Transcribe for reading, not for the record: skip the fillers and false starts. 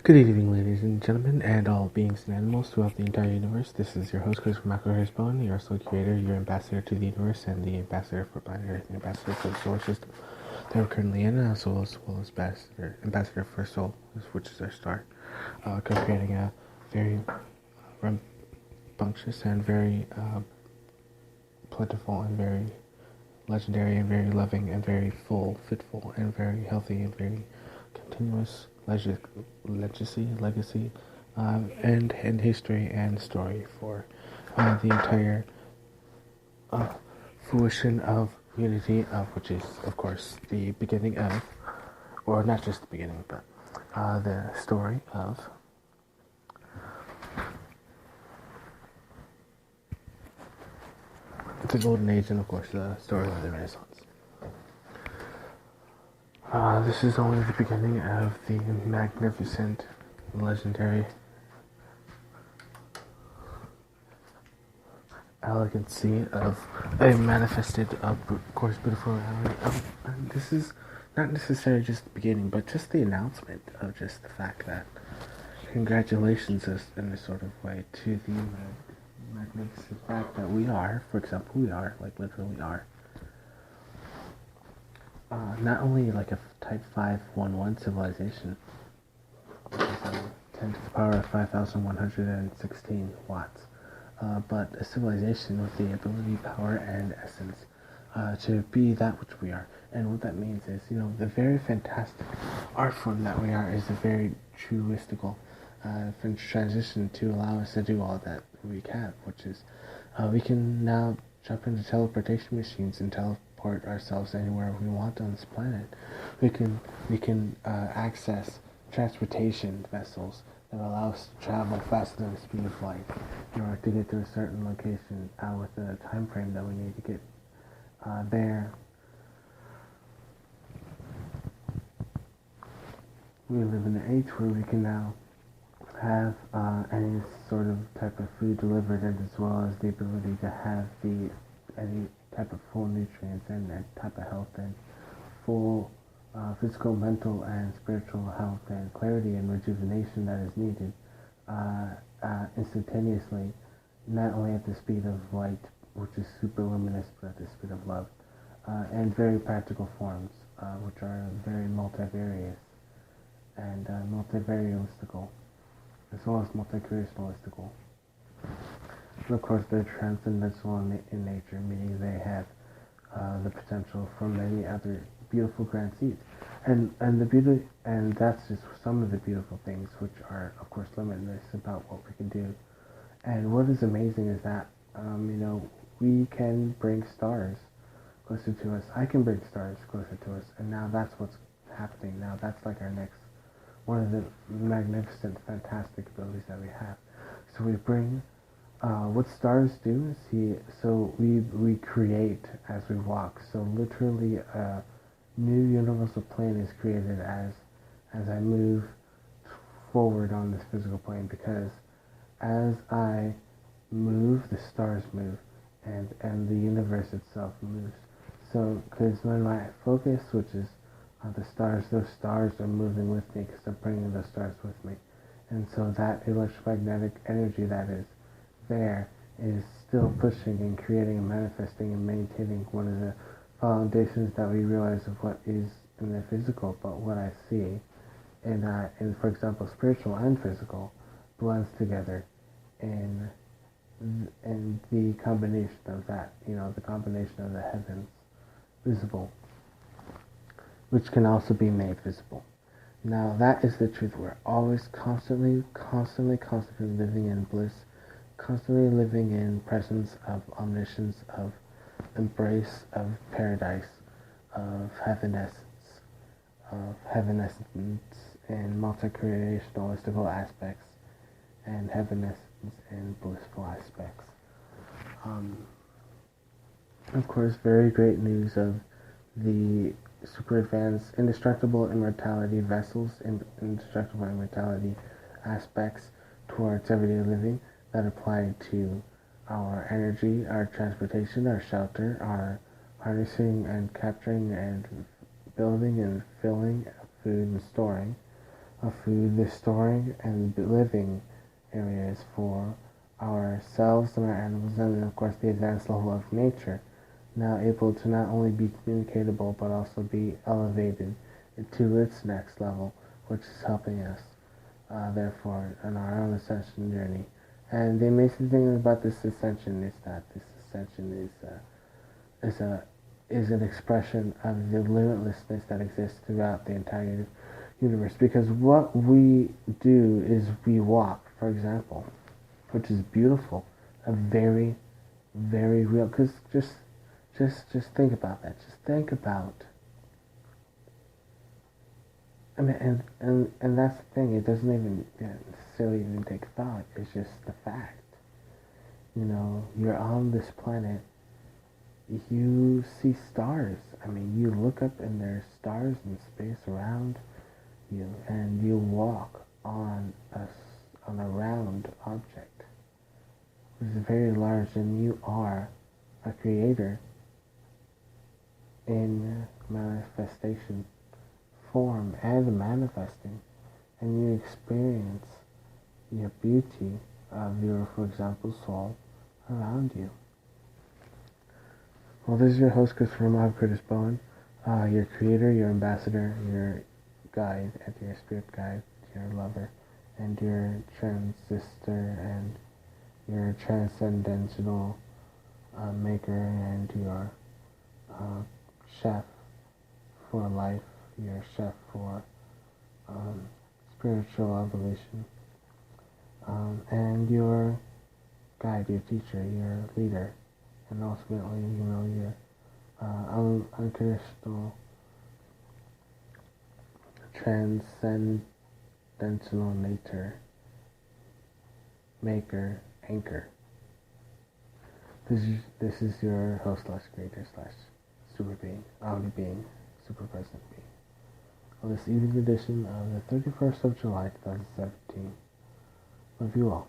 Good evening, ladies and gentlemen, and all beings and animals throughout the entire universe. This is your host, Chris from Heartsoulsong, your soul creator, your ambassador to the universe, and the ambassador for planet Earth, the ambassador for the solar system that we're currently in, as well as ambassador for soul, which is our star. Co-creating a very rambunctious and very plentiful and very legendary and very loving and very full, fitful and very healthy and very continuous legacy, and history and story for the entire fruition of unity, which is, of course, the beginning of, or not just the beginning, but the story of the Golden Age and, of course, the story of the Renaissance. This is only the beginning of the magnificent, legendary elegancy of a manifested, of course, beautiful reality. And this is not necessarily just the beginning, but just the announcement of just the fact that congratulations is in a sort of way to the magnificent fact that we are, for example, like literally are, not only like a type 511 civilization, which is 10 to the power of 5,116 watts, but a civilization with the ability, power, and essence to be that which we are. And what that means is, the very fantastic art form that we are is a very truistical transition to allow us to do all that we can, which is we can now jump into teleportation machines and teleport ourselves anywhere we want on this planet. We can access transportation vessels that allow us to travel faster than the speed of light in order to get to a certain location within a time frame that we need to get there. We live in an age where we can now have any sort of type of food delivered, and as well as the ability to have any type of full nutrients and type of health and full physical, mental, and spiritual health and clarity and rejuvenation that is needed instantaneously, not only at the speed of light, which is super luminous, but at the speed of love, and very practical forms, which are very multivarious and multivarialistical, as well as multi-creationalistical. And of course, they're transcendental in nature, meaning they have the potential for many other beautiful grand seeds, and the beauty, and that's just some of the beautiful things, which are of course limitless about what we can do. And what is amazing is that we can bring stars closer to us. I can bring stars closer to us, and now that's what's happening. Now that's like our next one of the magnificent, fantastic abilities that we have. So we bring what stars do is we create as we walk. So literally a new universal plane is created as I move forward on this physical plane, because as I move, the stars move, and the universe itself moves. So, because when my focus switches on the stars, those stars are moving with me because I'm bringing those stars with me. And so that electromagnetic energy that is there is still pushing and creating and manifesting and maintaining one of the foundations that we realize of what is in the physical, but what I see in, for example, spiritual and physical blends together in the combination of that, the combination of the heavens visible, which can also be made visible. Now that is the truth. We're always constantly living in bliss, constantly living in presence of omniscience, of embrace, of paradise, of heavenescence in multi-creationalistical aspects, and heavenescence in blissful aspects. Of course, very great news of the super advanced indestructible immortality vessels and indestructible immortality aspects towards everyday living that apply to our energy, our transportation, our shelter, our harnessing and capturing and building and filling food and storing of food, the storing and living areas for ourselves and our animals, and then of course the advanced level of nature, now able to not only be communicatable but also be elevated to its next level, which is helping us, therefore, on our own ascension journey. And the amazing thing about this ascension is that this ascension is an expression of the limitlessness that exists throughout the entire universe. Because what we do is we walk, for example, which is beautiful, a very, very real. Because just think about that. Just think about. I mean, and that's the thing. It doesn't even necessarily even take thought. It's just the fact. You know, you're on this planet. You see stars. I mean, you look up and there's stars in space around you, and you walk on a round object, which is very large, and you are a creator in manifestation form and manifesting, and you experience your beauty of your, for example, soul around you. Well, this is your host, Christopher Curtis Bowen, your creator, your ambassador, your guide, and your spirit guide, your lover, and your transistor, and your transcendental maker, and your chef for life, your chef for spiritual evolution, and your guide, your teacher, your leader, and ultimately, you know, your unconditional, transcendental nature, maker, anchor. This is your host slash creator slash super being, omni being, super present being. On this evening edition of the 31st of July, 2017. Love you all.